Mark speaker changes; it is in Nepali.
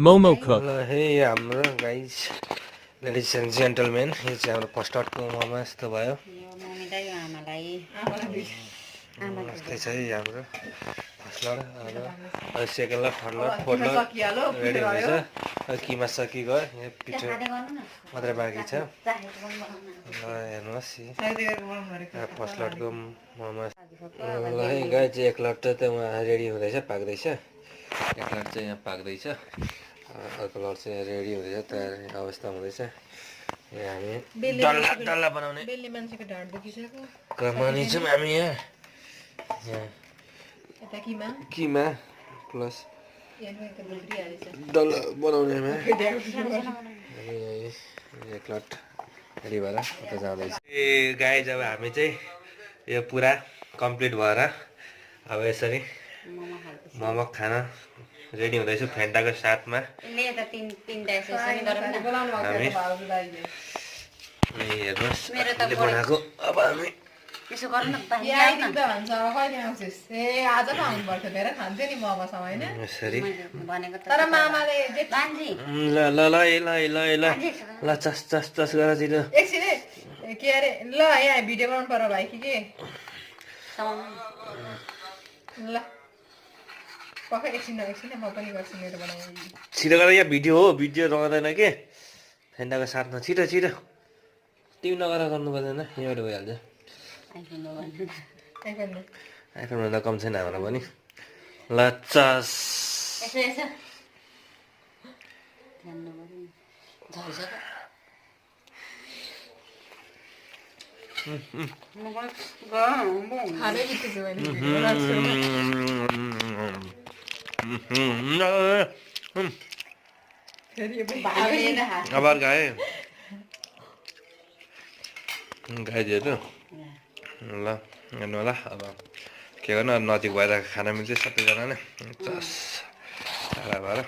Speaker 1: Momo Cook.
Speaker 2: ल हे हाम्रो गाइज लेडिज एन्ड जेन्टलमेन यो चाहिँ हाम्रो फर्स्ट आउटको मोमो यस्तो भयो यस्तै छ है हाम्रो फर्स्ट लड अब सेकेन्ड लड थर्ड लड फोर्थ लड रेडी हुँदैछ किमा सकिगयो यहाँ पिठो मात्रै बाँकी छ ल हेर्नुहोस् फर्स्ट लडको मोमो ल है गाइज एक लड त उहाँ रेडी हुँदैछ पाक्दैछ एक लड चाहिँ यहाँ पाक्दैछ अर्को लड चाहिँ रेडी हुँदैछ तयार अवस्था हुँदैछ यहाँ हामी डल्ला बनाउने क्रममा छौँ हामी यहाँ किमा प्लस डल्ला बनाउनेमा एक लट रेडी भएर उता जाँदैछ ए गाई जब हामी चाहिँ यो पुरा कम्प्लिट भएर अब यसरी मोमो खाना रेडी हुँदैछु फेन्टाको साथमा हामी हेर्नुहोस् बनाएको अब हामी
Speaker 3: त्यसो गर्नु न
Speaker 2: यसरी
Speaker 3: तर मामाले
Speaker 2: ल ल ल ल ल ल ल चस चस चस गर दिनु
Speaker 4: एकछिन के अरे ल यहाँ भिडियो बनाउनु पर्यो भाइ के ल पक्कै एकछिन म पनि गर्छु मेरो बनाउनु
Speaker 2: छिटो गर यहाँ भिडियो हो भिडियो रहँदैन के फेन्टाको साथमा छिटो छिटो तिमी नगर गर्नु पर्दैन यहाँबाट भइहाल्छ आइफोनभन्दा कम छैन हाम्रो पनि ल चस
Speaker 4: खाँदै बित्दैछु
Speaker 2: अब गाए गाइदियो ल हेर्नु होला अब के गर्नु नजिक भएर खाना मिल्छ सबैजना नै चस टाढा भएर